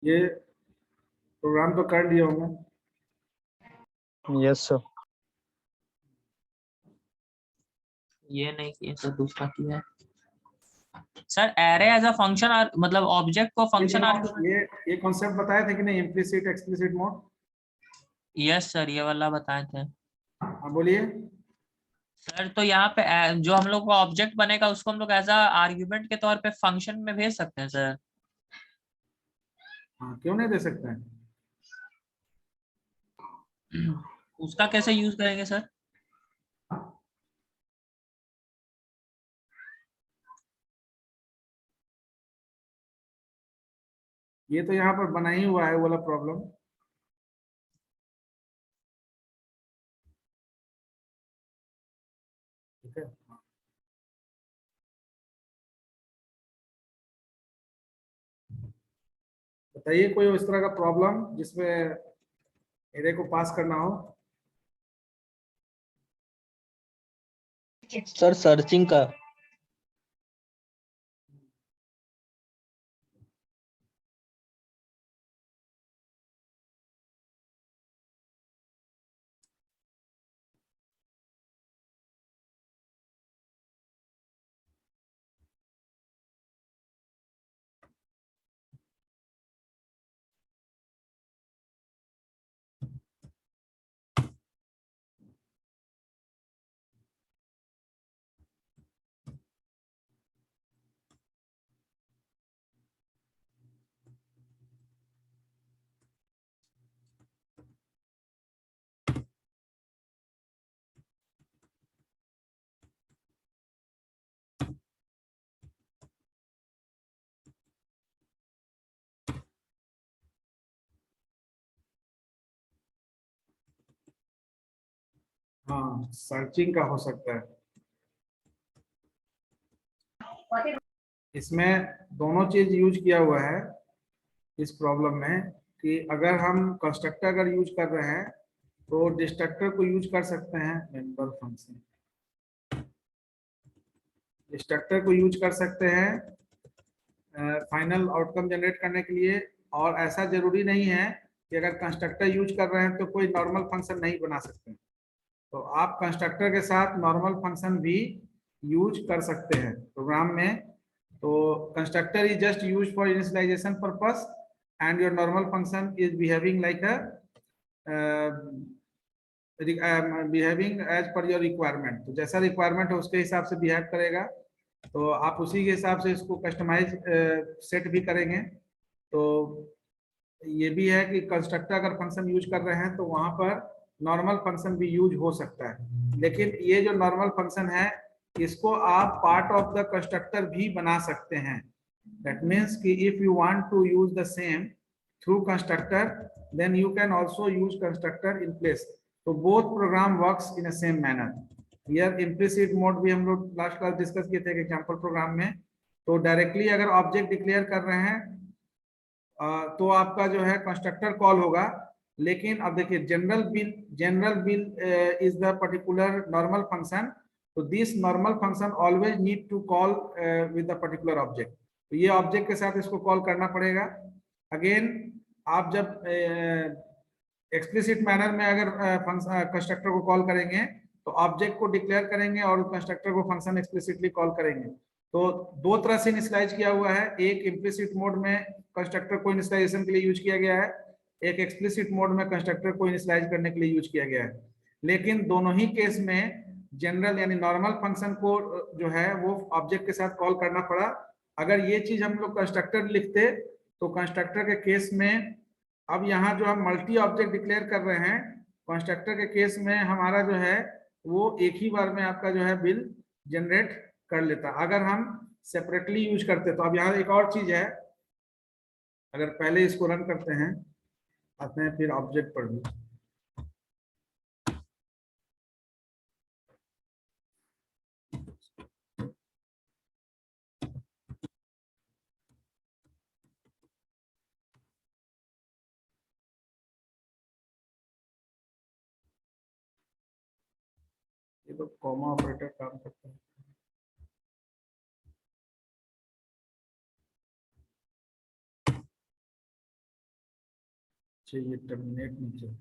ये प्रोग्राम तो कर लिया हूँ। Yes sir. ये नहीं किया सर, दूसरा किया है sir. Array as a function, मतलब ऑब्जेक्ट को फंक्शन आर्गुमेंट। ये कॉन्सेप्ट बताए थे कि नहीं, implicit explicit mode? Yes sir, ये वाला बताए थे। हाँ बोलिए। सर तो यहाँ पे जो हम लोग का ऑब्जेक्ट बनेगा उसको हम लोग एज अ आर्ग्यूमेंट के तौर पे फंक्शन में भेज सकते हैं सर। हाँ क्यों नहीं दे सकते हैं? उसका कैसे यूज करेंगे सर? ये तो यहाँ पर बना ही हुआ है वो वाला प्रॉब्लम। ठीक है, बताइए कोई इस तरह का प्रॉब्लम जिसमें एरे को पास करना हो। सर सर्चिंग का। हाँ सर्चिंग का हो सकता है। इसमें दोनों चीज यूज किया हुआ है इस प्रॉब्लम में, कि अगर हम कंस्ट्रक्टर अगर यूज कर रहे हैं तो डिस्ट्रक्टर को यूज कर सकते हैं, मेंबर फंक्शन डिस्ट्रक्टर को यूज कर सकते हैं फाइनल आउटकम जनरेट करने के लिए। और ऐसा जरूरी नहीं है कि अगर कंस्ट्रक्टर यूज कर रहे हैं तो कोई नॉर्मल फंक्शन नहीं बना सकते। तो आप कंस्ट्रक्टर के साथ नॉर्मल फंक्शन भी यूज कर सकते हैं प्रोग्राम में। तो constructor is just use for initialization purpose and your normal function is behaving like a behaving as per your requirement. तो जैसा रिक्वायरमेंट है उसके हिसाब से बिहेव करेगा। तो आप उसी के हिसाब से इसको कस्टमाइज सेट भी करेंगे। तो ये भी है कि कंस्ट्रक्टर अगर फंक्शन यूज कर रहे हैं तो वहां पर नॉर्मल फंक्शन भी यूज हो सकता है। लेकिन ये जो नॉर्मल फंक्शन है इसको आप पार्ट ऑफ द कंस्ट्रक्टर भी बना सकते हैं। दैट मीन्स कि if you want to use the same through constructor then you can also use constructor in place. तो both program works in a same manner. यार इम्प्लिसिट मोड भी हम लोग लास्ट क्लास डिस्कस किए थे example programme में। तो directly अगर ऑब्जेक्ट डिक्लेयर कर रहे हैं तो आपका जो है कंस्ट्रक्टर कॉल होगा। लेकिन अब देखिए general bill is the particular normal function. तो this normal function always need to call with the particular object. तो ये ऑब्जेक्ट के साथ इसको कॉल करना पड़ेगा। अगेन आप जब एक्सप्लिसिट मैनर में अगर कंस्ट्रक्टर को कॉल करेंगे तो ऑब्जेक्ट को डिक्लेयर करेंगे और कंस्ट्रक्टर को फंक्शन एक्सप्लिसिटली कॉल करेंगे। तो दो तरह से इनिशियलाइज किया हुआ है। एक इम्प्लिसिट मोड में कंस्ट्रक्टर को इनिशियलाइजेशन के लिए यूज किया गया है, एक एक्सप्लिसिट मोड में कंस्ट्रक्टर को इनिशियलाइज करने के लिए यूज किया गया है। लेकिन दोनों ही केस में जनरल यानी नॉर्मल फंक्शन को जो है वो ऑब्जेक्ट के साथ कॉल करना पड़ा। अगर ये चीज हम लोग कंस्ट्रक्टर लिखते तो कंस्ट्रक्टर के केस में, अब यहाँ जो हम मल्टी ऑब्जेक्ट डिक्लेयर कर रहे हैं कंस्ट्रक्टर के केस में, हमारा जो है वो एक ही बार में आपका जो है बिल जनरेट कर लेता। अगर हम सेपरेटली यूज करते तो अब यहाँ एक और चीज है, अगर पहले इसको रन करते हैं, आते हैं फिर ऑब्जेक्ट पर भी। ये तो कॉमा ऑपरेटर काम करता है। चाहिए टर्मिनेट नीचे।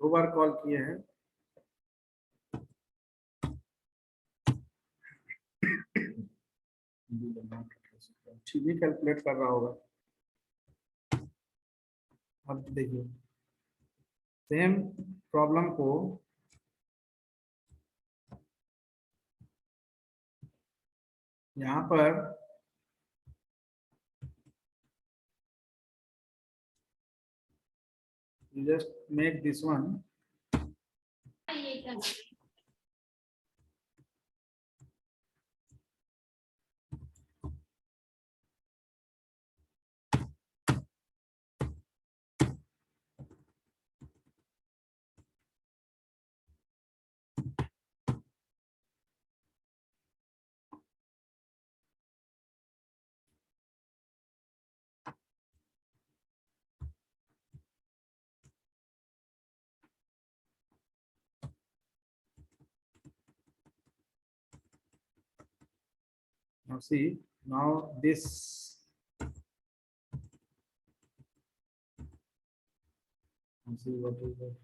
दो बार कॉल किए हैं। ठीक है, कैलकुलेट कर रहा होगा। अब देखिए सेम प्रॉब्लम को यहाँ पर just make this one now see now this see what is that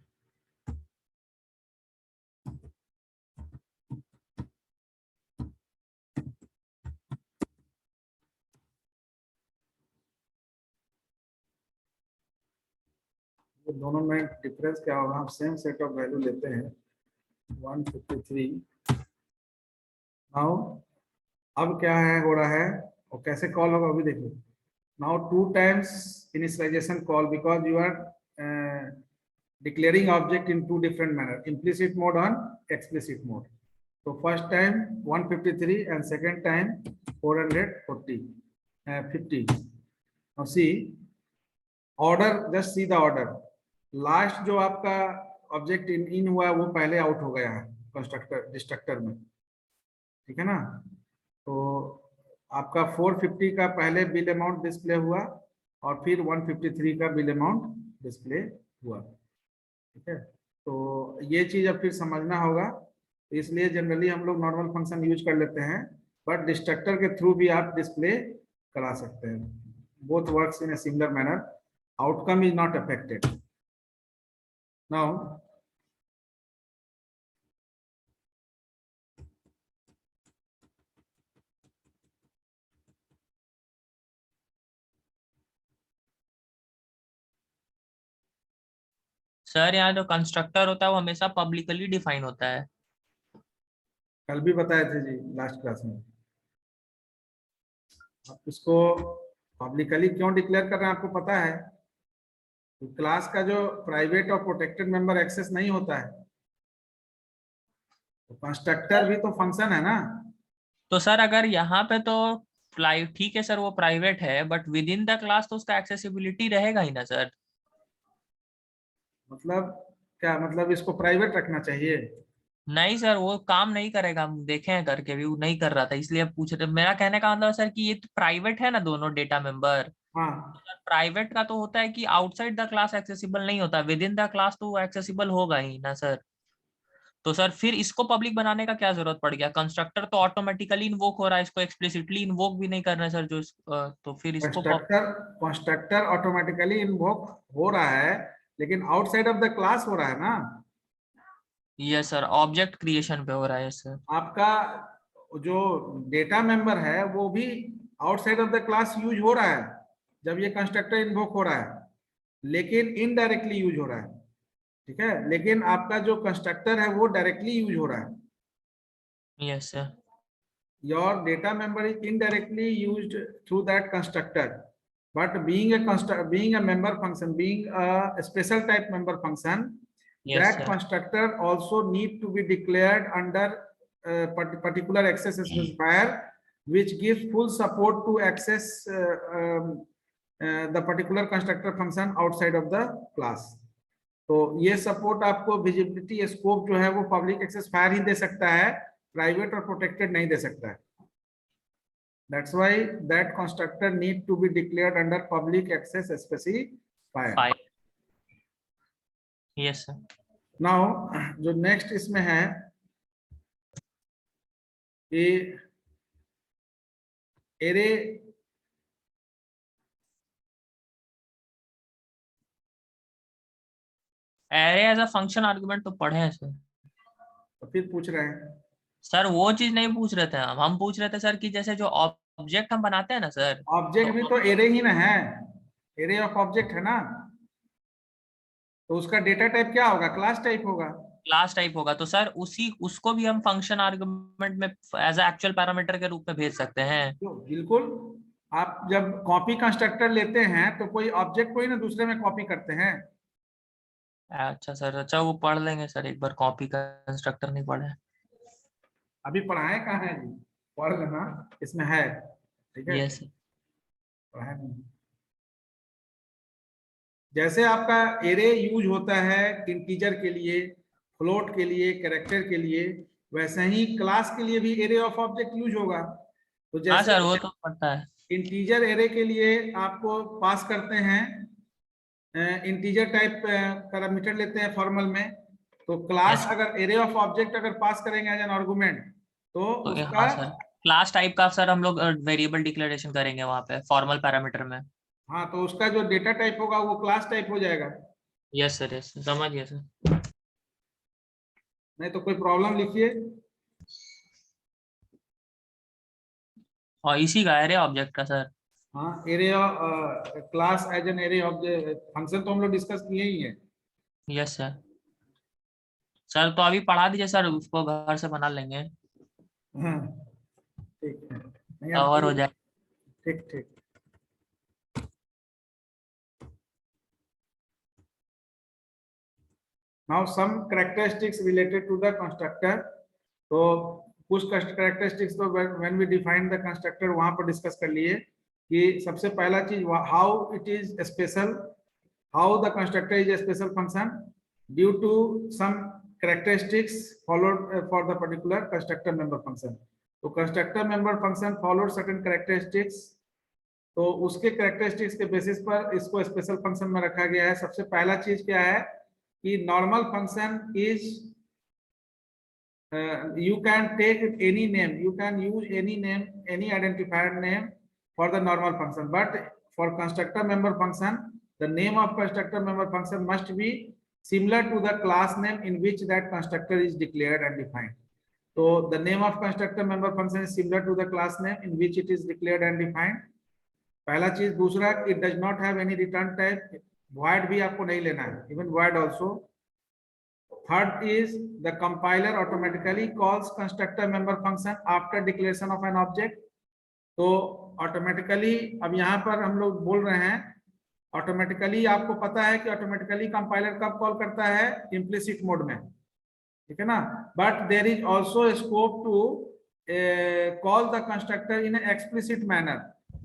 ये दोनों में डिफरेंस क्या होगा। हम सेम सेट ऑफ वैल्यू लेते हैं 153। नाउ अब क्या है हो रहा है और कैसे कॉल होगा अभी देखिए। Now 2 times initialization call because you are declaring object in 2 different manner, implicit mode and explicit mode. So first time 153 and second time 440 50. Now see order, just see the order. Last जो आपका object in हुआ है वो पहले out हो गया है constructor destructor में, ठीक है ना। तो आपका 450 का पहले बिल अमाउंट डिस्प्ले हुआ और फिर 153 का बिल अमाउंट डिस्प्ले हुआ, ठीक है। तो ये चीज अब फिर समझना होगा, इसलिए जनरली हम लोग नॉर्मल फंक्शन यूज कर लेते हैं, बट डिस्ट्रक्टर के थ्रू भी आप डिस्प्ले करा सकते हैं। Both works in a similar manner, outcome is not affected. Now sir यहाँ जो कंस्ट्रक्टर होता है वो हमेशा पब्लिकली डिफाइन होता है। कल भी बताए थे जी लास्ट क्लास में। आप इसको पब्लिकली क्यों डिक्लेयर कर रहे हैं आपको पता है? तो क्लास का जो प्राइवेट और प्रोटेक्टेड मेंबर एक्सेस नहीं होता है, तो कंस्ट्रक्टर भी तो फंक्शन है ना। तो सर अगर यहाँ पे तो ठीक है सर वो प्राइवेट है, but with in the class तो उसका एक्सेसिबिलिटी रहेगा ही ना सर। मतलब क्या मतलब इसको प्राइवेट रखना चाहिए? नहीं सर वो काम नहीं करेगा, हम देखे हैं करके भी वो नहीं कर रहा था, इसलिए पूछ रहे। मेरा कहने का मतलब सर कि ये तो प्राइवेट है ना दोनों डेटा मेंबर। हाँ प्राइवेट का तो होता है कि आउटसाइड द क्लास एक्सेसिबल नहीं होता, विद इन द क्लास तो वो एक्सेसिबल होगा ही ना सर। तो सर फिर इसको पब्लिक बनाने का क्या जरूरत पड़ गया? कंस्ट्रक्टर तो ऑटोमेटिकली इन्वोक हो रहा है, इसको एक्सप्लिसिटली इन्वोक भी नहीं करना है सर। तो फिर इसको कंस्ट्रक्टर ऑटोमेटिकली इन्वोक हो रहा है, लेकिन आउटसाइड ऑफ द क्लास हो रहा है ना। यस सर, ऑब्जेक्ट क्रिएशन पे हो रहा है सर। आपका जो डेटा मेंबर है वो भी outside of the class use हो रहा है जब ये कंस्ट्रक्टर इन्वोक हो रहा है, लेकिन इनडायरेक्टली यूज हो रहा है, ठीक है। लेकिन आपका जो कंस्ट्रक्टर है वो डायरेक्टली यूज हो रहा है। Yes sir. Your data member is indirectly used through that constructor, but being a member function, being a special type member function, yes that sir. constructor also need to be declared under particular access specifier, which gives full support to access the particular constructor function outside of the class. तो ये support आपको visibility scope जो है वो public access fire ही दे सकता है, private और protected नहीं दे सकता है। That's why that constructor need to be declared under public access specifier. File. Yes sir. Now जो next इसमें है कि array array as a function argument तो पढ़े हैं सर। तो फिर पूछ रहे हैं सर वो चीज नहीं पूछ रहे थे हम पूछ रहे थे सर कि जैसे जो ऑब्जेक्ट हम बनाते हैं ना सर, ऑब्जेक्ट भी तो एरे ही ना है, एरे ऑफ ऑब्जेक्ट है ना, तो उसका डेटा टाइप क्या होगा, क्लास टाइप होगा। क्लास टाइप होगा, तो सर उसी उसको भी हम फंक्शन आर्गुमेंट में एज अ एक्चुअल पैरामीटर के रूप में भेज सकते हैं। तो बिल्कुल, आप जब कॉपी कंस्ट्रक्टर लेते हैं तो कोई ऑब्जेक्ट को ही ना दूसरे में कॉपी करते हैं। अच्छा सर, अच्छा वो पढ़ लेंगे सर, एक बार कॉपी का कंस्ट्रक्टर नहीं पढ़े। अभी पढ़ाए कहाँ है जी, पढ़ लेना, इसमें है, ठीक है, यस। पढ़ाए नहीं। जैसे आपका एरे यूज होता है इंटीजर के लिए, फ्लोट के लिए, कैरेक्टर के लिए, वैसे ही क्लास के लिए भी एरे ऑफ ऑब्जेक्ट यूज होगा। तो हाँ जैसे सर वो तो पता है। इंटीजर एरे के लिए आपको पास करते हैं, इंटीजर टाइप पैरामीटर लेते हैं फॉर्मल में, तो क्लास यस। अगर एरे ऑफ ऑब्जेक्ट अगर पास करेंगे एज एन आर्गुमेंट तो तो उसका, हाँ सर, क्लास टाइप का सर हम लोग वेरिएबल डिक्लेरेशन करेंगे वहां पे फॉर्मल पैरामीटर में। हाँ तो उसका जो डेटा टाइप होगा वो क्लास टाइप हो जाएगा। यस सर, यस समझ गया सर। नहीं तो कोई प्रॉब्लम लिखिए। और इसी का एरे ऑब्जेक्ट का सर। हाँ array class as an array object function तो हम लोग डिस्कस किए ही है। Yes sir. सर तो अभी पढ़ा दीजिए सर, उसको घर से बना लेंगे, हाँ ठीक है, नहीं कवर आपको, हो जाए। ठीक ठीक। Now some characteristics related to the constructor, तो कुछ कैरेक्टरिस्टिक्स तो when we define the constructor वहां पर डिस्कस कर लिए कि सबसे पहला चीज how it is special, how the constructor is a special function due to some characteristics followed for the particular constructor member function। तो constructor member function followed certain characteristics, तो उसके कैरेक्टरिस्टिक्स के बेसिस पर इसको स्पेशल फंक्शन में रखा गया है। सबसे पहला चीज क्या है कि normal function is, you can take any name, you can use any name, any identifier name for the normal function, but for constructor member function the name of constructor member function must be similar to the class name in which that constructor is declared and defined। so the name of constructor member function is similar to the class name in which it is declared and defined, पहला चीज। दूसरा, it does not have any return type, void भी आपको नहीं लेना है, even void also। Third is the compiler automatically calls constructor member function after declaration of an object। तो automatically, अब यहाँ पर हम लोग बोल रहे हैं ऑटोमेटिकली, आपको पता है कि ऑटोमेटिकली कंपाइलर कब कॉल करता है, इम्प्लिसिट मोड में, ठीक है ना। But there is also scope to call the constructor in explicit manner,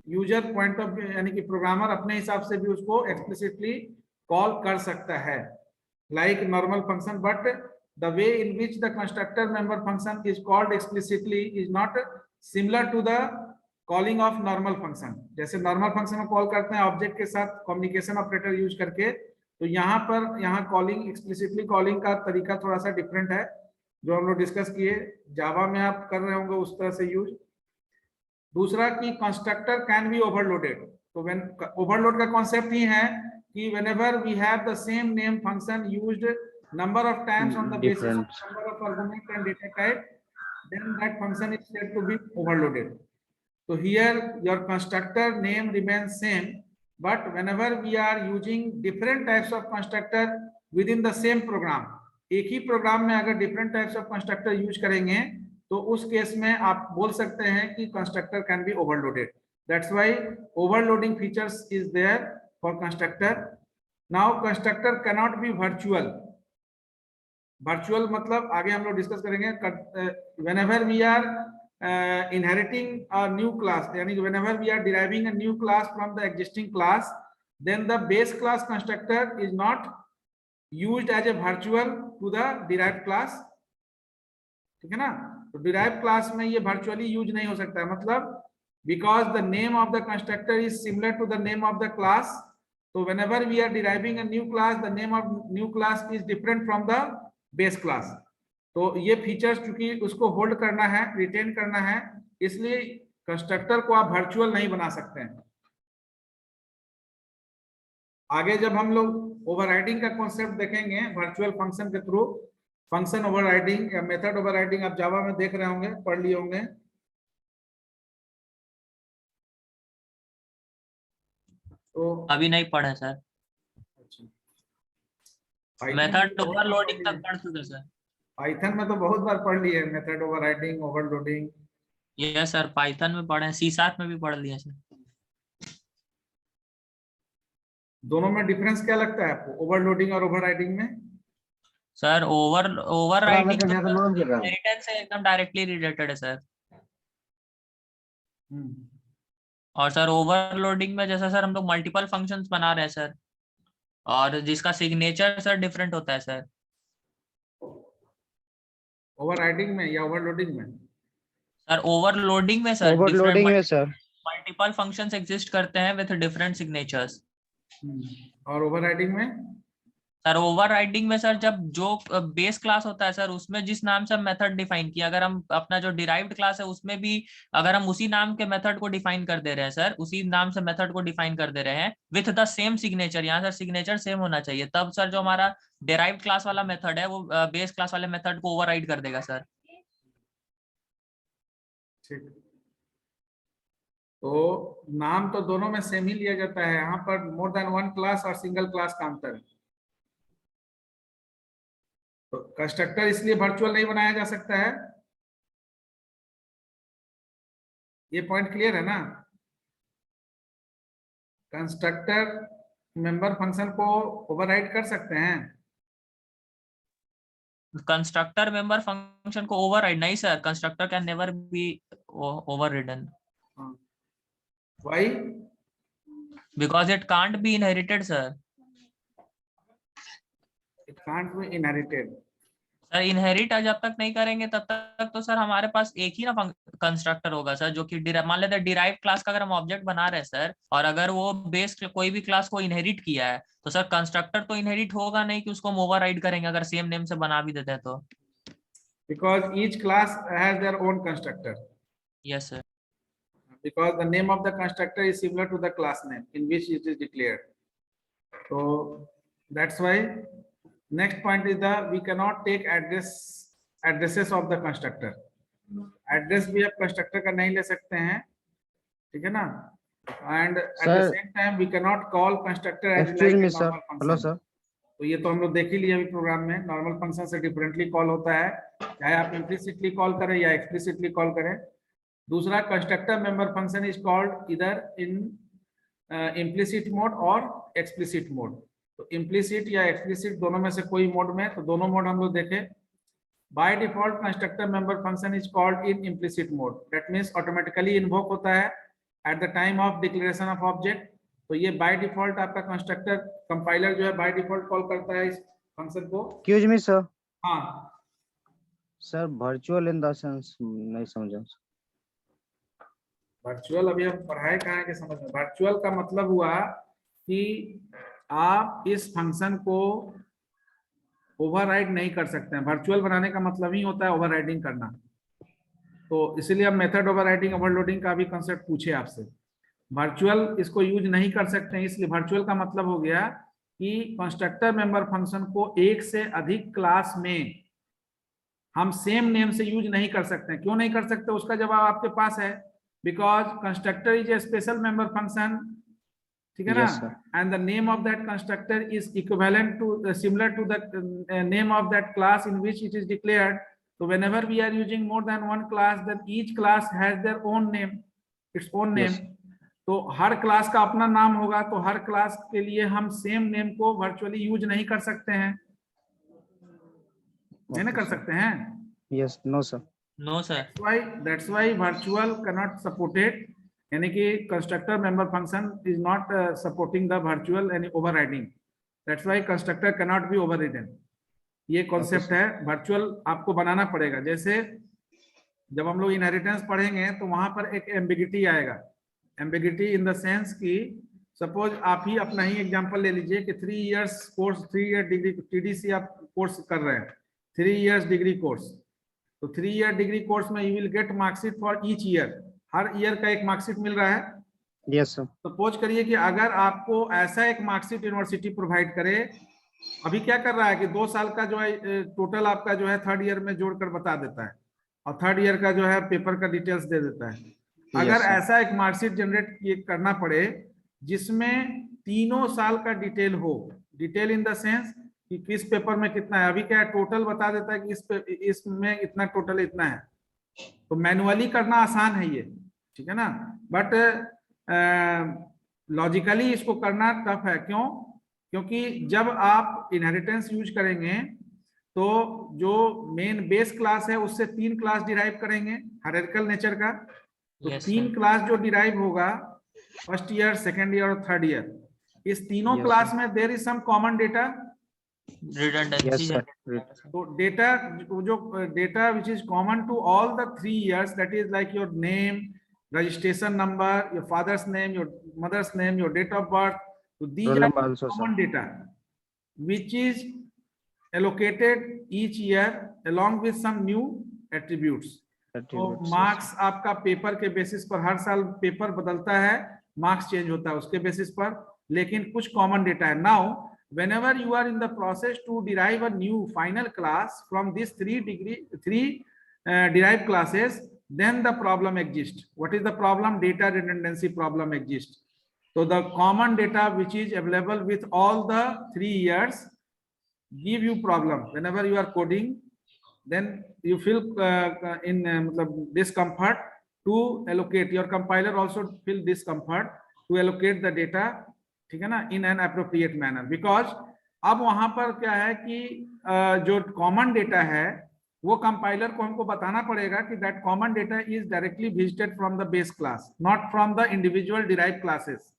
user point of view, यानी कि प्रोग्रामर अपने हिसाब से भी उसको एक्सप्लिसिटली कॉल कर सकता है like normal function, but the way in which the constructor member function is called explicitly is not similar to the calling of normal function। जैसे normal function में कॉल करते हैं ऑब्जेक्ट के साथ कम्युनिकेशन ऑपरेटर यूज करके, तो यहाँ पर यहाँ कॉलिंग, एक्सप्लिसिटली कॉलिंग का तरीका थोड़ा सा डिफरेंट है, जो हम लोग डिस्कस किए। जावा में आप कर रहे होंगे उस तरह से यूज। दूसरा कि कंस्ट्रक्टर कैन बी ओवरलोडेड, तो व्हेन ओवरलोड का कॉन्सेप्ट ही है कि whenever we have the same name function used number of times on the basis of number of argument and data type, then that function is said to be overloaded। so here your constructor name remains same, but whenever we are using different types of constructor within the same program, एक ही programme में अगर different types of constructor use करेंगे तो उस case में आप बोल सकते हैं कि constructor can be overloaded। that's why overloading features is there for constructor। now constructor cannot be virtual, virtual मतलब आगे हम लोग डिस्कस करेंगे। whenever we are inheriting a new class, यानी whenever we are deriving a new class from the existing class, then the base class constructor is not used as a virtual to the derived class, ठीक है ना। तो derived class में ये virtually use नहीं हो सकता है, मतलब because the name of the constructor is similar to the name of the class. So whenever we are deriving a new class, the name of new class is different from the base class. तो ये features चूंकि उसको hold करना है, retain करना है, इसलिए constructor को आप वर्चुअल नहीं बना सकते हैं। आगे जब हम लोग ओवरराइडिंग का कॉन्सेप्ट देखेंगे वर्चुअल फंक्शन के थ्रू, फंक्शन ओवरराइडिंग या मेथड ओवरराइडिंग आप जावा में देख रहे होंगे, पढ़ लिए होंगे। तो अभी नहीं पढ़े सर, मेथड ओवरलोडिंग तक पढ़ चुके सर। पाइथन में तो बहुत बार पढ़ लिए method overriding, overloading. Yes sir, Python में पढ़े, C# में भी पढ़ लिए सर। दोनों में डिफरेंस क्या लगता है आपको, ओवरलोडिंग और ओवरराइडिंग में? सर ओवरराइडिंग इनहेरिटेंस से एकदम डायरेक्टली रिलेटेड है सर। और सर ओवरलोडिंग में जैसा सर हम लोग मल्टीपल फंक्शंस बना रहे हैं सर, और जिसका सिग्नेचर सर डिफरेंट होता है सर। ओवरराइडिंग में या ओवरलोडिंग में? सर ओवरलोडिंग में सर, ओवरलोडिंग में सर मल्टीपल फंक्शंस एग्जिस्ट करते हैं विद डिफरेंट सिग्नेचर्स। और ओवरराइडिंग में? सर ओवरराइडिंग में सर जब जो बेस क्लास होता है सर उसमें जिस नाम से हम मेथड डिफाइन किया, अगर हम अपना जो डिराइव्ड क्लास है उसमें भी अगर हम उसी नाम के मेथड को डिफाइन कर दे रहे हैं सर, उसी नाम से मेथड को डिफाइन कर दे रहे हैं विथ द सेम सिग्नेचर, यहाँ सर सिग्नेचर सेम होना चाहिए, तब सर जो हमारा डिराइव्ड क्लास वाला मेथड है वो बेस क्लास वाले मेथड को ओवरराइड कर देगा सर। ठीक, तो नाम तो दोनों में सेम ही लिया जाता है, यहाँ पर मोर देन वन क्लास और सिंगल क्लास का अंतर है। तो कंस्ट्रक्टर इसलिए वर्चुअल नहीं बनाया जा सकता है, ये पॉइंट क्लियर है ना? कंस्ट्रक्टर मेंबर फंक्शन को ओवरराइड कर सकते हैं? कंस्ट्रक्टर मेंबर फंक्शन को ओवरराइड नहीं sir, constructor can never be overridden. Why? Because it can't be inherited sir. It can't be inherited sir, inherit जब तक नहीं करेंगे तब तक तो सर हमारे पास एक ही ना कंस्ट्रक्टर होगा सर, जो कि मान लेते हैं डिराइव क्लास का अगर हम ऑब्जेक्ट बना रहे हैं सर, और अगर वो बेस कोई भी क्लास को इनहेरिट किया है तो सर कंस्ट्रक्टर तो इनहेरिट होगा नहीं कि उसको हम ओवरराइड करेंगे अगर सेम नेम से बना भी देते हैं तो। Because each class has their own constructor. Yes sir. Because the name of the constructor is similar to the class name in which it is declared. So that's why next point is the we cannot take addresses of the constructor. Address भी आप constructor का नहीं ले सकते हैं, ठीक है ना? And at the same time we cannot call constructor as like a normal function. Hello sir, तो ये तो हम लोग देख ही लिए अभी प्रोग्राम में, नॉर्मल फंक्शन से डिफरेंटली कॉल होता है, चाहे आप इम्प्लिसिटली कॉल करें या एक्सप्लिसिटली कॉल करें। दूसरा, constructor member function is called इधर इन इम्प्लिसिट मोड और एक्सप्लिसिट मोड। तो इम्प्लिसिट या एक्सप्लिसिट दोनों में से कोई मोड में, तो दोनों मोड हम लोग देखें। By default constructor member function is called in implicit mode, that means automatically invoke होता है at the time of declaration of object. तो ये बाय डिफॉल्ट आपका कंस्ट्रक्टर कंपाइलर जो है बाय डिफॉल्ट कॉल करता है इस फंक्शन को। Excuse me sir. हाँ sir, virtual in the sense नहीं समझा। वर्चुअल अभी हम पढ़ाए कहाँ है कि समझ में। वर्चुअल का मतलब हुआ कि आप इस फंक्शन को ओवरराइड नहीं कर सकते हैं। वर्चुअल बनाने का मतलब ही होता है ओवरराइडिंग करना। तो इसीलिए हम मेथड ओवरराइडिंग ओवरलोडिंग का भी कंसेप्ट पूछे आपसे। वर्चुअल इसको यूज नहीं कर सकते हैं, इसलिए वर्चुअल का मतलब हो गया कि कंस्ट्रक्टर मेंबर फंक्शन को एक से अधिक क्लास में हम सेम नेम से यूज नहीं कर सकते। क्यों नहीं कर सकते, उसका जवाब आपके पास है। Because constructor is a special member function, ठीक है ना? And the name of that constructor is equivalent to similar to the name of that class in which it is declared. So whenever we are using more than one class, then each class has their own name, its own name. तो हर class का अपना नाम होगा, तो हर class के लिए हम same name को वर्चुअली यूज नहीं कर सकते हैं। नहीं ना कर सकते हैं? Yes, no sir. No sir. That's why virtual cannot support it, यानी कि constructor member function is not supporting the virtual and overriding. That's why constructor cannot be overridden. ये कॉन्सेप्ट है। वर्चुअल आपको बनाना पड़ेगा। जैसे जब हम लोग इनहेरिटेंस पढ़ेंगे तो वहां पर एक एम्बिगिटी आएगा। एम्बिगिटी इन द सेंस कि सपोज आप ही अपना ही एग्जांपल ले लीजिए कि 3 years course, 3 year degree TDC आप कोर्स कर रहे हैं, 3 इयर्स डिग्री कोर्स। तो 3 ईयर डिग्री कोर्स में you will get marksheet for each year, her year का एक मार्कशीट मिल रहा है। Yes sir. सपोज करिए कि अगर आपको ऐसा एक मार्कशीट यूनिवर्सिटी प्रोवाइड करे, अभी क्या कर रहा है कि 2 साल का जो है टोटल आपका जो है 3rd ईयर में जोड़कर बता देता है और 3rd ईयर का जो है पेपर का डिटेल्स दे देता है। अगर ऐसा एक मार्कशीट जनरेट करना पड़े जिसमें तीनों साल का डिटेल हो, डिटेल इन द सेंस कि किस पेपर में कितना है, अभी क्या है टोटल बता देता है कि इसमें इतना टोटल इतना है, तो मैनुअली करना आसान है ये, ठीक है ना, बट लॉजिकली इसको करना टफ है। क्यों? क्योंकि जब आप इनहेरिटेंस यूज करेंगे तो जो मेन बेस क्लास है उससे 3 क्लास डिराइव करेंगे हायरार्किकल नेचर का। तो Yes, 3 sir. क्लास जो डिराइव होगा, 1st ईयर, 2nd ईयर और 3rd ईयर, इस तीनों Yes, क्लास sir. में there is some common data. Redundancy Yes, sir. generate- तो डेटा जो data which is common to all the 3 years, that is like your name, registration number, your father's name, your mother's name, your date of birth. So these Roll are number also, common sir. data which is allocated each year along with some new attributes. तो Attributes, yes, marks आपका paper के basis पर, हर साल paper बदलता है, marks change होता है उसके बेसिस पर, लेकिन कुछ कॉमन डेटा है। Now whenever you are in the process to derive a new final class from these 3 derived classes, then the problem exists. What is the problem? Data redundancy problem exists. So the common data which is available with all the 3 years give you problem. Whenever you are coding, then you feel in discomfort to allocate. Your compiler also feel discomfort to allocate the data, ठीक है ना, in an appropriate manner, because अब वहां पर क्या है कि जो कॉमन डेटा है वो कंपाइलर को हमको बताना पड़ेगा कि that common data is directly visited from the base class, not from the individual derive classes,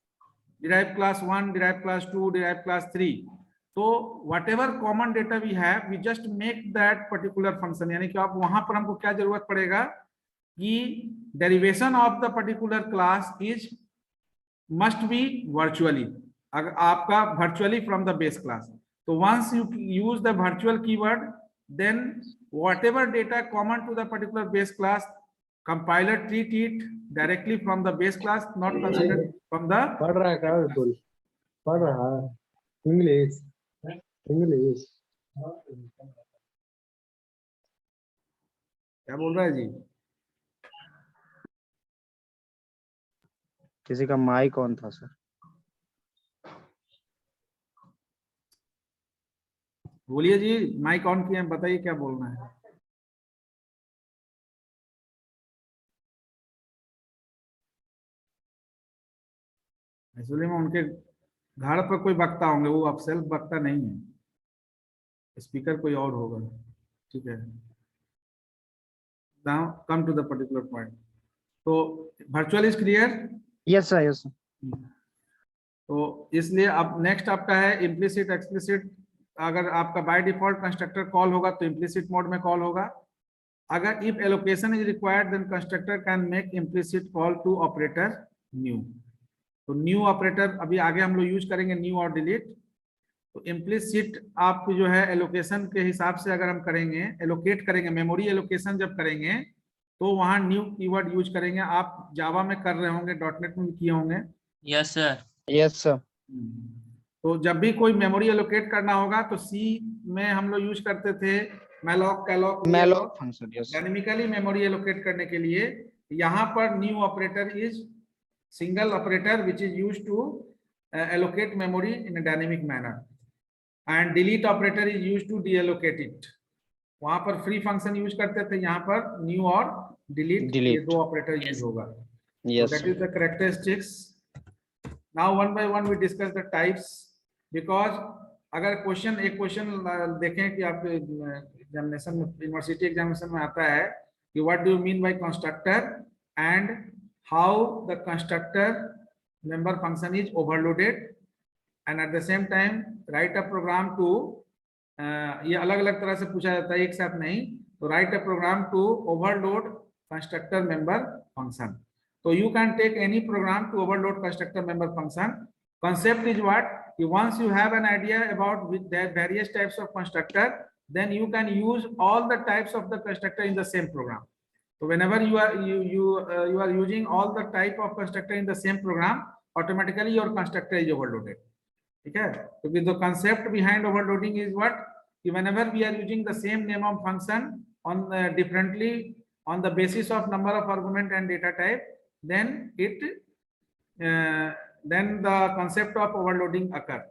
derive class 1, derive class 2, derive class 3। तो whatever common data we have, we just make that particular function, यानी कि आप वहां पर हमको क्या जरूरत पड़ेगा कि derivation of the particular class is must be virtually, अगर आपका virtually from the base class. तो once you use the virtual keyword, then whatever data common to the particular base class, compiler treat it directly from the base class, not considered from the पढ़ रहा है क्या? बिल्कुल पढ़ रहा है English English. क्या बोल रहा है जी? किसी का माइक ऑन था सर। बोलिए जी, माइक ऑन किए हैं, बताइए क्या बोलना है। एक्चुअली में उनके घर पर कोई वक्ता होंगे, वो अब सेल्फ वक्ता नहीं है, स्पीकर कोई और होगा, ठीक है। Now come to the particular point. तो virtual is clear? Yes sir, yes sir. तो इसलिए अब नेक्स्ट आपका है इम्प्लिसिट एक्सप्लिसिट। अगर आपका बाय डिफॉल्ट कंस्ट्रक्टर कॉल होगा तो इम्प्लिसिट मोड में कॉल होगा। अगर if allocation is required then constructor can make implicit call to operator new. तो न्यू ऑपरेटर अभी आगे हम लोग यूज करेंगे, न्यू और डिलीट। तो इम्प्लिसिट आप जो है एलोकेशन के हिसाब से अगर हम करेंगे, एलोकेट करेंगे, मेमोरी एलोकेशन जब करेंगे तो वहां न्यू कीवर्ड यूज करेंगे। आप जावा में कर रहे होंगे, डॉटनेट में भी किए होंगे। Yes, sir. Yes sir. तो जब भी कोई मेमोरी एलोकेट करना होगा तो सी में हम लोग यूज करते थे malloc, calloc, malloc function, yes. Dynamically memory allocate करने के लिए। यहाँ पर new operator is single operator which is use to allocate memory in a dynamic manner, and delete operator is used to deallocate it. वहां पर free function use करते थे, यहाँ पर न्यू और डिलीट, ये दो ऑपरेटर यूज होगा। Yes that is the characteristics. Now one by one we discuss the types, because अगर क्वेश्चन, एक क्वेश्चन देखें कि आपके एग्जामिनेशन में, यूनिवर्सिटी एग्जामिनेशन में आता है कि what do you mean by constructor and how the constructor member function is overloaded, and at the same time write a program to ये अलग अलग तरह से पूछा जाता है, एक साथ नहीं। तो write a program to overload constructor member function. So you can take any program to overload constructor member function. Concept is what? Once you have an idea about with the various types of constructor, then you can use all the types of the constructor in the same program. So whenever you are using all the type of constructor in the same program, automatically your constructor is overloaded. Okay, so the concept behind overloading is what? Whenever we are using the same name of function on differently on the basis of number of argument and data type, then then the concept of overloading occur.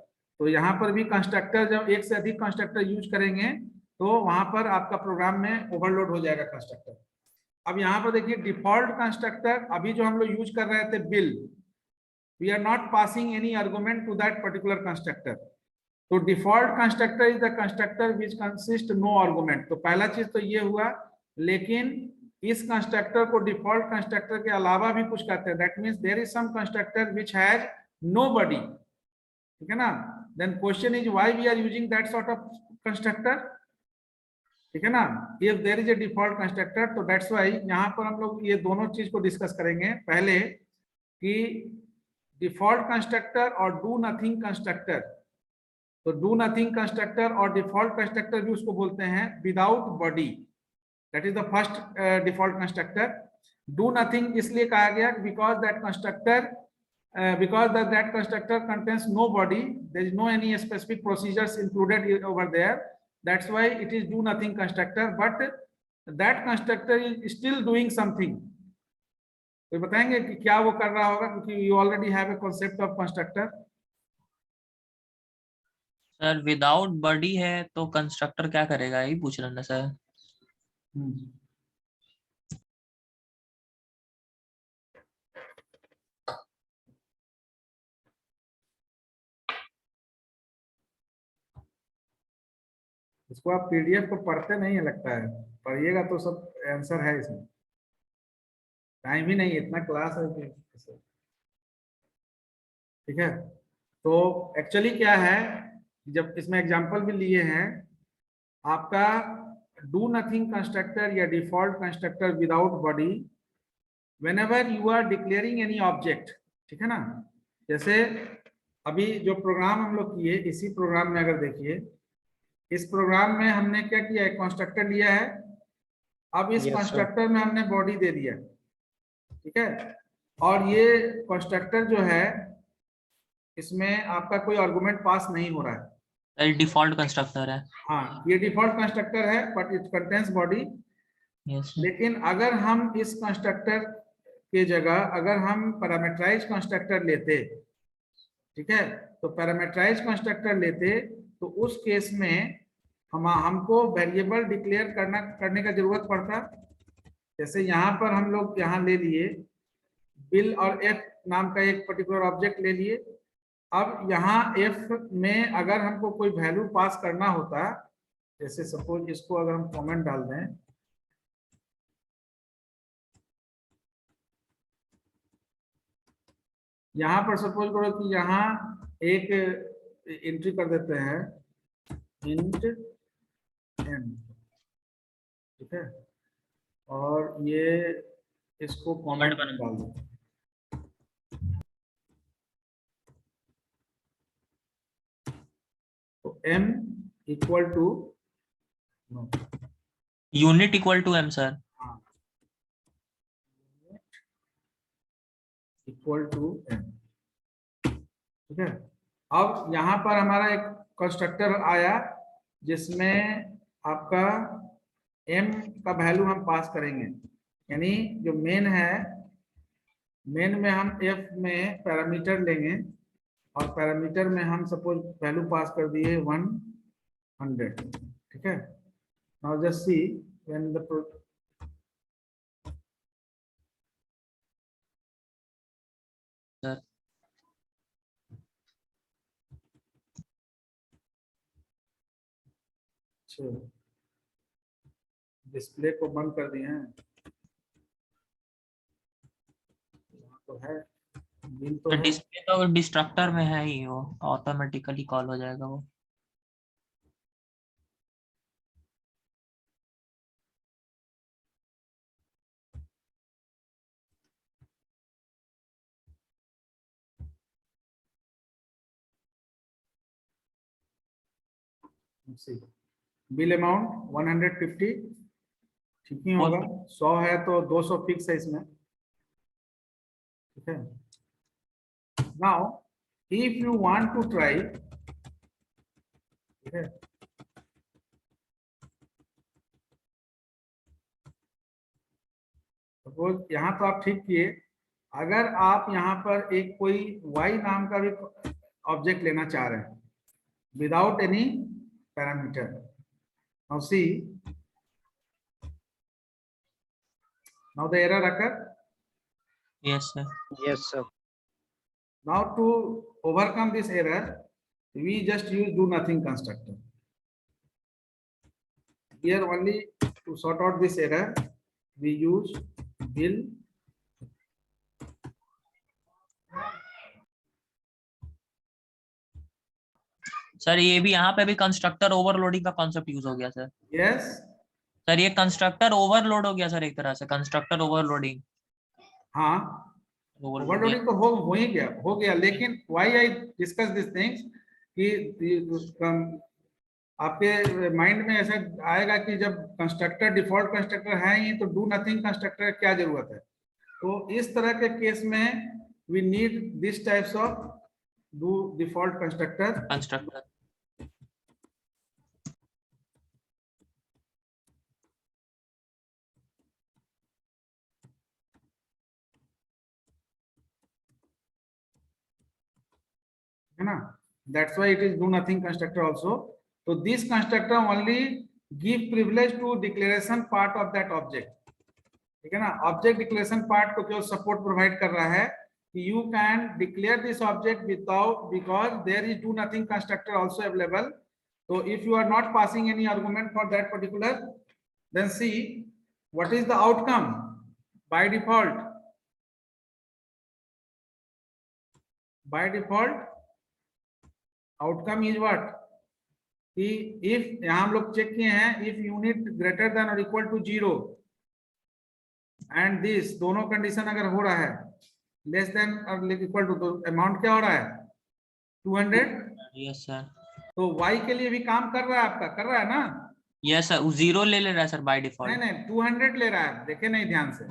तो यहाँ पर भी constructor जब एक से अधिक constructor use करेंगे तो वहां पर आपका प्रोग्राम में ओवरलोड हो जाएगा कंस्ट्रक्टर। अब यहाँ पर देखिए डिफॉल्ट कंस्ट्रक्टर अभी जो हम लोग यूज कर रहे थे bill, we are not passing any argument to that particular constructor. तो default constructor is the constructor which consist no argument. तो पहला चीज तो ये हुआ, लेकिन इस कंस्ट्रक्टर को डिफॉल्ट कंस्ट्रक्टर के अलावा भी कुछ कहते हैं। That means there is some constructor which has nobody, ठीक है ना। Then question is why we are using that sort of constructor, ठीक है ना। If there is a default constructor, तो दैट्स व्हाई यहाँ पर हम लोग ये दोनों चीज को डिस्कस करेंगे। पहले कि डिफॉल्ट कंस्ट्रक्टर और डू नथिंग कंस्ट्रक्टर। तो डू नथिंग कंस्ट्रक्टर और डिफॉल्ट कंस्ट्रक्टर भी उसको बोलते हैं without body, that is the first default constructor. Do nothing इसलिए कहा गया because that constructor that constructor contains no body, there is no any specific procedures included over there, that's why it is do nothing constructor, but that constructor is still doing something। तो बताएंगे कि क्या वो कर रहा होगा, क्योंकि you already have a concept of constructor। Sir without body है तो कंस्ट्रक्टर क्या करेगा, यही पूछ रहे ना सर। इसको आप पीडीएफ को पढ़ते नहीं है लगता है, पढ़िएगा तो सब आंसर है इसमें। टाइम ही नहीं, इतना क्लास है। ठीक है, तो एक्चुअली क्या है, जब इसमें एग्जांपल भी लिए हैं आपका डू नथिंग कंस्ट्रक्टर या default constructor without body whenever you are declaring any object, ठीक है ना। जैसे अभी जो प्रोग्राम हम लोग किए, इसी प्रोग्राम में अगर देखिए, इस प्रोग्राम में हमने क्या किया है, कंस्ट्रक्टर लिया है। अब इस कंस्ट्रक्टर में हमने बॉडी दे दिया, ठीक है। और ये कंस्ट्रक्टर जो है इसमें आपका कोई आर्गुमेंट पास नहीं हो रहा है, डिफॉल्ट कंस्ट्रक्टर है। हाँ, ये डिफॉल्ट कंस्ट्रक्टर है बट इट कंटेन्स बॉडी। लेकिन अगर हम इस कंस्ट्रक्टर के जगह अगर हम पैरामीटराइज कंस्ट्रक्टर लेते, ठीक है, तो पैरामीटराइज कंस्ट्रक्टर लेते तो उस केस में हमको वेरिएबल डिक्लेयर करने का जरूरत पड़ता। जैसे यहाँ पर हम लोग यहाँ ले लिए बिल और एफ नाम का एक पर्टिकुलर ऑब्जेक्ट ले लिए। अब यहाँ एफ में अगर हमको कोई वैल्यू पास करना होता, जैसे सपोज इसको अगर हम कमेंट डाल दें, यहाँ पर सपोज करो कि यहाँ एक एंट्री कर देते हैं इंट एम, ठीक है, और ये इसको कमेंट बना डाल दो। तो m equal to unit equal to m sir, equal to m, ठीक है। अब यहाँ पर हमारा एक कंस्ट्रक्टर आया जिसमें आपका m का वैल्यू हम पास करेंगे, यानी जो मेन है, मेन में हम f में पैरामीटर लेंगे और पैरामीटर में हम सपोज वैल्यू पास कर दिए 100, ठीक है। Now just see when the display को बंद कर दिए हैं, तो है बिल तो डिस्प्ले तो डिस्ट्रक्टर में है ही, वो ऑटोमेटिकली कॉल हो जाएगा वो। बिल अमाउंट 150, ठीक नहीं होगा। 100 है तो 200 फिक्स है इसमें, ठीक है। Now if you want to try, ठीक है, सपोज यहाँ तो आप ठीक किए, अगर आप यहाँ पर एक कोई y नाम का भी ऑब्जेक्ट लेना चाह रहे हैं without any parameter, now see, now the error occur. Yes sir. Yes, sir. Now to overcome this error, we just use do nothing constructor. Here only to sort out this error, we use bill sir ये भी यहाँ पे भी constructor overloading का concept use हो गया sir. yes. Sir ये constructor overload हो गया सर, एक तरह से कंस्ट्रक्टर ओवरलोडिंग। हाँ, ओवरलोडिंग तो हो ही गया, हो गया, लेकिन why I discuss these things कि आपके माइंड में ऐसा आएगा कि जब कंस्ट्रक्टर डिफॉल्ट कंस्ट्रक्टर है ही तो डू नथिंग कंस्ट्रक्टर क्या जरूरत है। तो इस तरह के केस में we need this types of do default constructor. है ना, that's why it is do nothing constructor also. So this constructor only give privilege to declaration part of that object, ठीक है ना। ऑब्जेक्ट डिक्लेरेशन पार्ट को केवल support provide कर रहा है कि you can declare this object without, because there is do nothing constructor also available. तो if you are not passing any argument for that particular, then see what is the outcome by default. By default outcome is what, कि if यहां हम लोग check किए हैं, if unit greater than or equal to 0 and this, दोनों condition अगर हो रहा है less than or equal to, तो अमाउंट क्या हो रहा है 200। Yes sir. तो y के लिए भी काम कर रहा है, आपका कर रहा है ना। यस सर, 0 ले रहा है सर बाय डिफॉल्ट। नहीं 200 ले रहा है, देखे नहीं ध्यान से।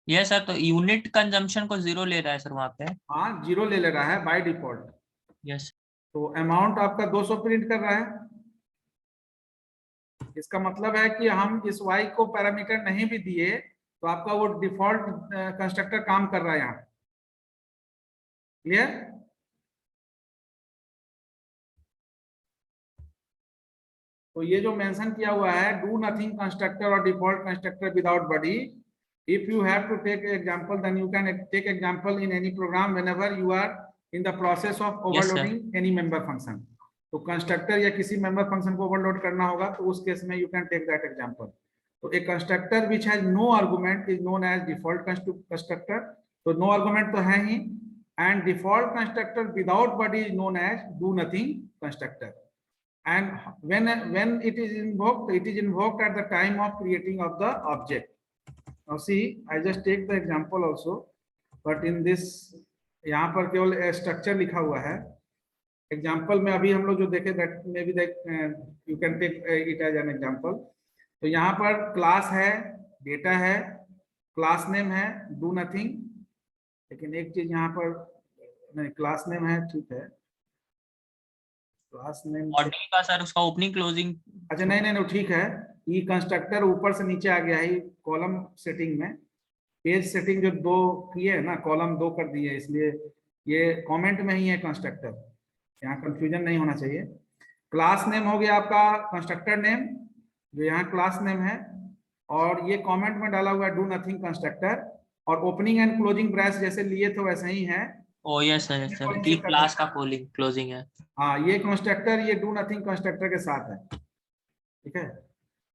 यस सर, तो यूनिट कंजम्पशन को 0 ले रहा है सर वहां पे। हाँ 0 ले रहा है बाय डिफॉल्ट। यस। तो अमाउंट आपका 200 प्रिंट कर रहा है। इसका मतलब है कि हम इस y को पैरामीटर नहीं भी दिए तो आपका वो डिफॉल्ट कंस्ट्रक्टर काम कर रहा है यहाँ। क्लियर। तो ये जो मेंशन किया हुआ है डू नथिंग कंस्ट्रक्टर और default constructor without body, if you have to take example, then you can take example in any program whenever you are in the process of overloading any member function. तो constructor या किसी member function को overload करना होगा तो उस case में you can take that example. तो एक constructor which has no argument is known as default constructor. तो नो आर्गुमेंट तो है ही, and default constructor without body is known as do nothing constructor. And when it is invoked at the time of creating of the object. Now see, I just take the example also, but in this यहाँ पर केवल structure लिखा हुआ है। Example में अभी हम लोग जो देखे that may be you can take it as an example. तो यहाँ पर क्लास है, डेटा है, क्लास नेम है, डू नथिंग। लेकिन एक चीज यहाँ पर नहीं, क्लास नेम है ठीक है, क्लास नेम बॉडी का सर उसका ओपनिंग क्लोजिंग। अच्छा नहीं ठीक है। ये कंस्ट्रक्टर ऊपर से नीचे आ गया है कॉलम सेटिंग में, पेज सेटिंग जो 2 किए है ना, कॉलम 2 कर दिए, इसलिए ये कमेंट में ही है कंस्ट्रक्टर, यहाँ कंफ्यूजन नहीं होना चाहिए। क्लास नेम हो गया आपका कंस्ट्रक्टर नेम, जो यहाँ क्लास नेम है, और ये कमेंट में डाला हुआ है डू नथिंग कंस्ट्रक्टर, और ओपनिंग एंड क्लोजिंग ब्रैस जैसे लिए तो वैसे ही है। ओ यस सर, की क्लास का क्लोजिंग है। हाँ ये कंस्ट्रक्टर ये डू नथिंग कंस्ट्रक्टर के साथ है, ठीक है।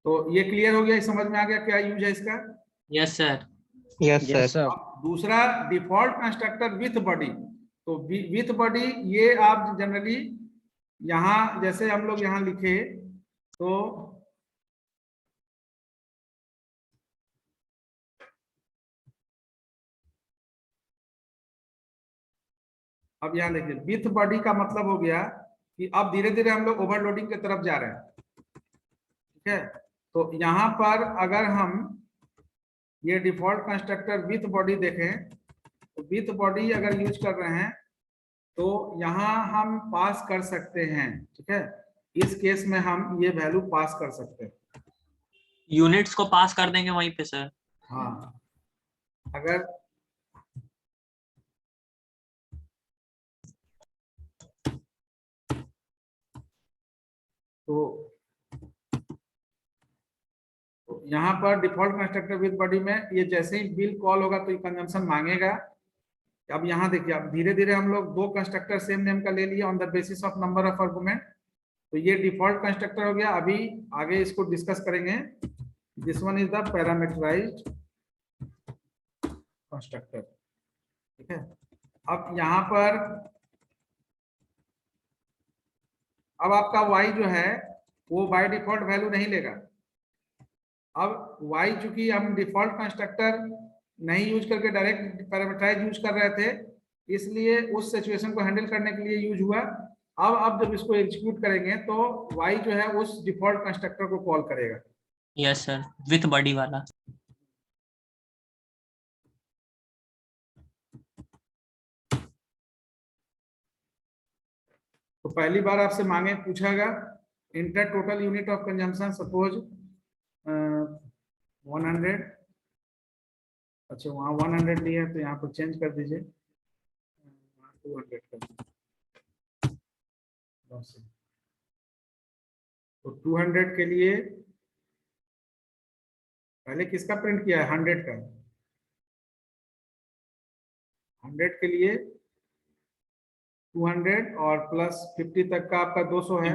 तो ये क्लियर हो गया, समझ में आ गया क्या यूज है इसका। Yes sir. Yes, sir. दूसरा डिफॉल्ट कंस्ट्रक्टर विथ बॉडी। तो विथ बॉडी ये आप जनरली यहाँ जैसे हम लोग यहाँ लिखे, तो अब यहाँ देखिए विथ बॉडी का मतलब हो गया कि अब धीरे धीरे हम लोग ओवरलोडिंग की तरफ जा रहे हैं। ठीक है, तो यहाँ पर अगर हम ये डिफॉल्ट कंस्ट्रक्टर विथ बॉडी देखें, तो विथ बॉडी अगर यूज कर रहे हैं तो यहाँ हम पास कर सकते हैं। ठीक है, इस केस में हम ये वैल्यू पास कर सकते हैं। यूनिट्स को पास कर देंगे वहीं पे सर। हाँ, अगर तो यहाँ पर डिफॉल्ट कंस्ट्रक्टर विद बॉडी में ये जैसे ही बिल कॉल होगा तो ये कंजम्पशन मांगेगा। अब यहाँ देखिए, अब धीरे धीरे हम लोग दो कंस्ट्रक्टर सेम नेम का ले लिया on the basis of number of argument. तो ये डिफॉल्ट कंस्ट्रक्टर हो गया। अभी आगे इसको डिस्कस करेंगे। This one is the parameterized constructor. ठीक है, अब यहाँ पर अब आपका y जो है वो बाय डिफॉल्ट वैल्यू नहीं लेगा। अब y चूंकि हम डिफॉल्ट कंस्ट्रक्टर नहीं यूज करके डायरेक्ट पैरामीटराइज यूज कर रहे थे, इसलिए उस सिचुएशन को हैंडल करने के लिए यूज हुआ। अब जब इसको एग्जीक्यूट करेंगे तो y जो है उस डिफॉल्ट कंस्ट्रक्टर को कॉल करेगा। यस सर, विथ बॉडी वाला। तो पहली बार आपसे मांगे पूछागा enter total unit of consumption, suppose 100। अच्छा, वहाँ 100 लिया है तो यहाँ पर चेंज कर दीजिए, 200 कर दीजिए। तो 200 के लिए पहले किसका प्रिंट किया है? 100 का। 100 के लिए 200 और प्लस 50 तक का आपका 200 है।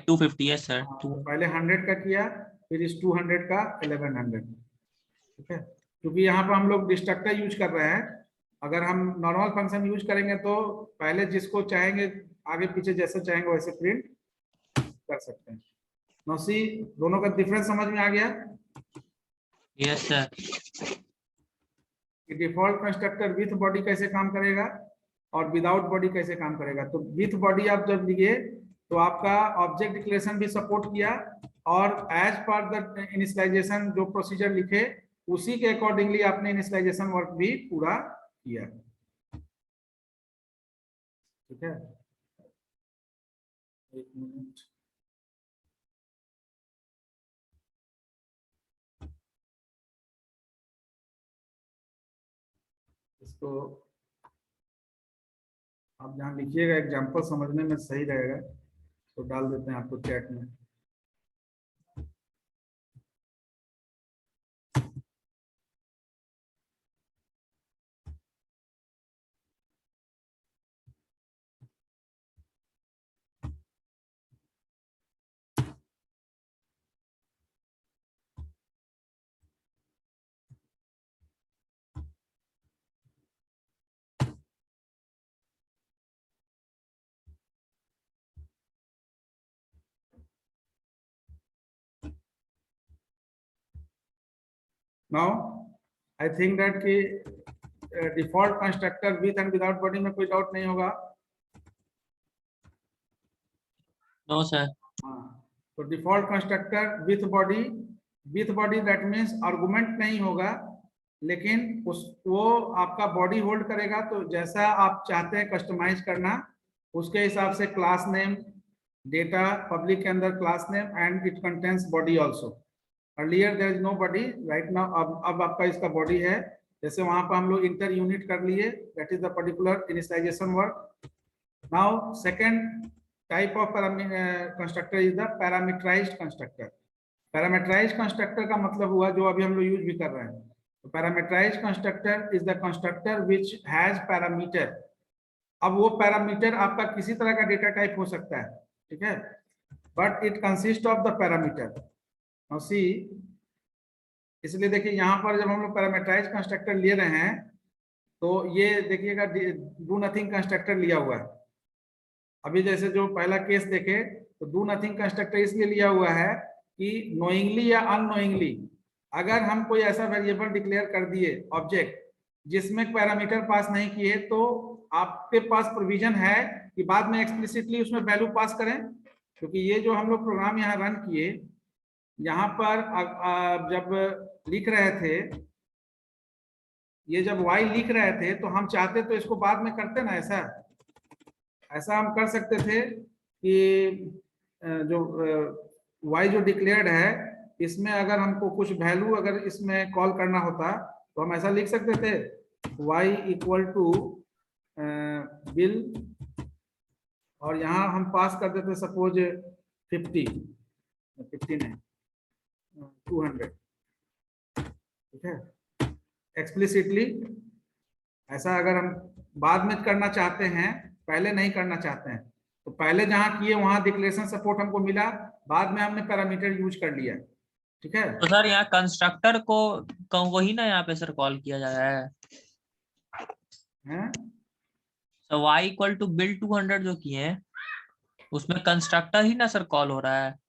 250 है सर। तो पहले 100 का किया, फिर इस 200 का 1100। ठीक है, क्योंकि यहाँ पर हम लोग डिस्ट्रक्टर यूज कर रहे हैं। अगर हम नॉर्मल फंक्शन यूज करेंगे तो पहले जिसको चाहेंगे आगे पीछे जैसे चाहेंगे वैसे प्रिंट कर सकते हैं। नौसी, दोनों का डिफरेंस समझ में आ गया? Yes sir. Default constructor with body कैसे काम करेगा और विदाउट बॉडी कैसे काम करेगा। तो विथ बॉडी आप जब लिए तो आपका ऑब्जेक्ट डिक्लेरेशन भी सपोर्ट किया और एज पर द इनिशियलाइजेशन जो प्रोसीजर लिखे उसी के अकॉर्डिंगली आपने इनिशियलाइजेशन वर्क भी पूरा किया। ठीक है, एक मिनट। इसको आप जहाँ लिखिएगा एग्जाम्पल समझने में सही रहेगा तो डाल देते हैं आपको चैट में। नाउ आई थिंक दैट कि default constructor with and without body में कोई डाउट नहीं होगा। No sir. हाँ, तो default constructor with body that means argument नहीं होगा, लेकिन वो आपका बॉडी होल्ड करेगा। तो जैसा आप चाहते हैं कस्टमाइज करना उसके हिसाब से क्लास नेम, डेटा पब्लिक के अंदर class name and it contains body also. Earlier there is no body, right now अब आपका इसका बॉडी है। जैसे वहां पर हम लोग इंटर यूनिट कर लिए, that is the particular initialization work. Now second type of constructor is the parameterized constructor. Parameterized constructor का मतलब हुआ जो अभी हम लोग यूज भी कर रहे हैं। तो parameterized constructor is the constructor which has parameter. अब वो पैरामीटर आपका किसी तरह का डेटा टाइप हो सकता है, ठीक है, but it consist of the parameter. Now see, इसलिए देखिए यहाँ पर जब हम लोग पैरामीटराइज्ड कंस्ट्रक्टर ले रहे हैं तो ये देखिएगा डू नथिंग कंस्ट्रक्टर लिया हुआ है। अभी जैसे जो पहला केस देखे तो डू नथिंग कंस्ट्रक्टर इसलिए लिया हुआ है कि नोइंगली या अननोइंगली अगर हम कोई ऐसा वेरिएबल डिक्लेयर कर दिए ऑब्जेक्ट जिसमें पैरामीटर पास नहीं किए, तो आपके पास प्रोविजन है कि बाद में एक्सप्लिसिटली उसमें वैल्यू पास करें, क्योंकि ये जो हम लोग प्रोग्राम यहाँ रन किए, यहाँ पर जब लिख रहे थे, ये जब y लिख रहे थे तो हम चाहते तो इसको बाद में करते ना, ऐसा हम कर सकते थे कि जो y जो डिक्लेयर्ड है इसमें अगर हमको कुछ वैल्यू अगर इसमें कॉल करना होता तो हम ऐसा लिख सकते थे y इक्वल टू बिल, और यहाँ हम पास कर देते सपोज 50 नहीं 200, ठीक है। एक्सप्लिसिटली ऐसा अगर हम बाद में करना चाहते हैं, पहले नहीं करना चाहते हैं, तो पहले जहां किए वहां डिक्लेरेशन सपोर्ट हमको मिला, बाद में हमने पैरामीटर यूज कर लिया, ठीक है। तो सर यहाँ कंस्ट्रक्टर को वही ना यहाँ पे सर कॉल किया जा रहा है, तो y इक्वल टू बिल 200 जो किए हैं उसमें कंस्ट्रक्टर ही ना सर कॉल हो रहा है।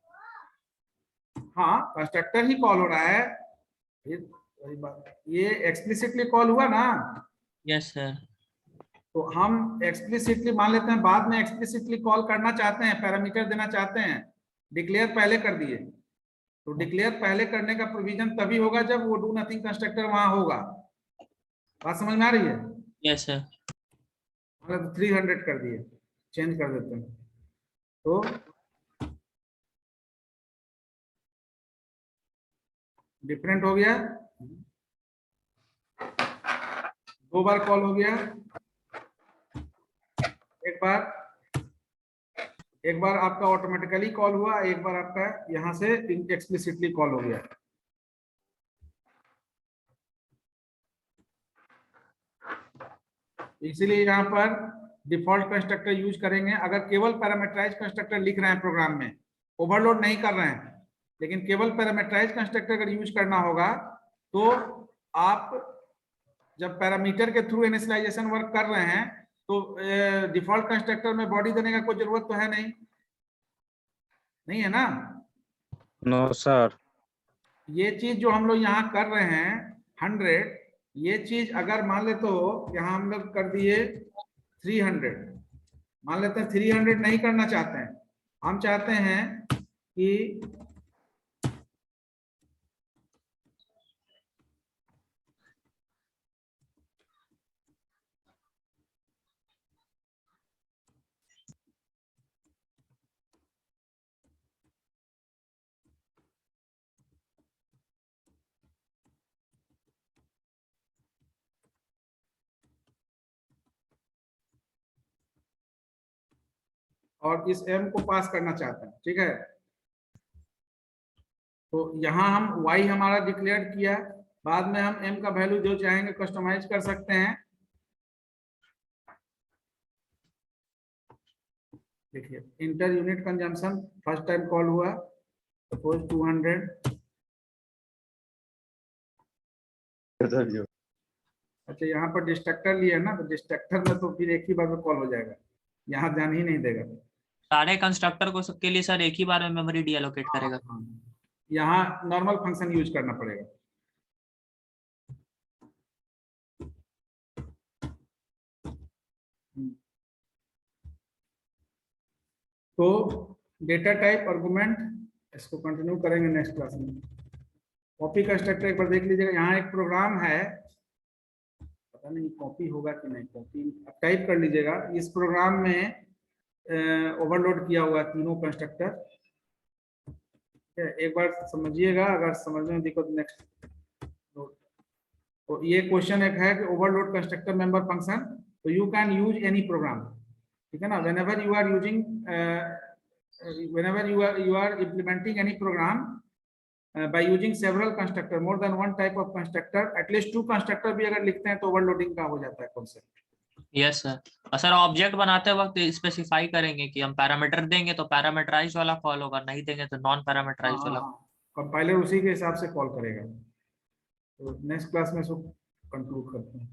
हाँ, कंस्ट्रक्टर ही कॉल हो रहा है, ये एक्सप्लिसिटली कॉल हुआ ना। Yes sir. तो हम एक्सप्लिसिटली मान लेते हैं, बाद में एक्सप्लिसिटली कॉल करना चाहते हैं, पैरामीटर देना चाहते हैं, डिक्लेयर पहले कर दिए, तो डिक्लेयर पहले करने का प्रोविजन तभी होगा जब वो डू नथिंग कंस्ट्रक्टर वहां होगा। बात समझ में आ रही है? Yes sir. मतलब 300 कर दिए, चेंज कर देते हैं, तो डिफरेंट हो गया, 2 बार कॉल हो गया, एक बार आपका ऑटोमेटिकली कॉल हुआ, एक बार आपका यहां से एक्सप्लिसिटली कॉल हो गया। इसीलिए यहाँ पर डिफॉल्ट कंस्ट्रक्टर यूज करेंगे अगर केवल पैरामीटराइज कंस्ट्रक्टर लिख रहे हैं प्रोग्राम में, ओवरलोड नहीं कर रहे हैं, लेकिन केवल पैरामीटराइज कंस्ट्रक्टर अगर यूज करना होगा तो आप जब पैरामीटर के थ्रू इनिशियलाइजेशन वर्क कर रहे हैं तो डिफॉल्ट कंस्ट्रक्टर में बॉडी देने का कोई जरूरत तो है नहीं है ना। No sir. ये चीज जो हम लोग यहाँ कर रहे हैं 100, ये चीज अगर मान ले तो यहाँ हम लोग कर दिए 300, मान लेते हैं 300 नहीं करना चाहते हैं, हम चाहते हैं कि और इस m को पास करना चाहते हैं, ठीक है। तो यहाँ हम y हमारा डिक्लेयर किया, बाद में हम m का वैल्यू जो चाहेंगे कस्टमाइज कर सकते हैं। देखिए inter unit consumption first time call हुआ, सपोज 200, अच्छा यहाँ पर डिस्ट्रक्टर लिया है ना, तो डिस्ट्रक्टर में तो फिर एक ही बार में कॉल हो जाएगा, यहाँ जान ही नहीं देगा। सारे कंस्ट्रक्टर को सबके लिए सर एक ही बार में मेमोरी डीएलोकेट करेगा। यहाँ नॉर्मल फंक्शन यूज करना पड़ेगा। तो डेटा टाइप आर्गुमेंट इसको कंटिन्यू करेंगे नेक्स्ट क्लास में। कॉपी कंस्ट्रक्टर एक बार देख लीजिएगा, यहाँ एक प्रोग्राम है, पता नहीं कॉपी होगा कि नहीं, कॉपी टाइप कर लीजिएगा। इस प्रोग्राम में ओवरलोड किया हुआ तीनों कंस्ट्रक्टर, एक बार समझिएगा, अगर समझने में दिक्कत नेक्स्ट। तो ये क्वेश्चन एक है कि ओवरलोड कंस्ट्रक्टर मेंबर फंक्शन, तो you can use any program, ठीक है ना। whenever you are using whenever you are implementing any program by using several constructor, more than one type of constructor, at least 2 constructor भी अगर लिखते हैं तो overloading का हो जाता है कॉन्सेप्ट। Yes sir. और सर ऑब्जेक्ट बनाते वक्त स्पेसिफाई करेंगे कि हम पैरामीटर देंगे तो पैरामीटराइज वाला कॉल होगा, नहीं देंगे तो नॉन पैरामीटराइज वाला। कंपाइलर उसी के हिसाब से कॉल करेगा। तो नेक्स्ट क्लास में इसको कंक्लूड करते हैं।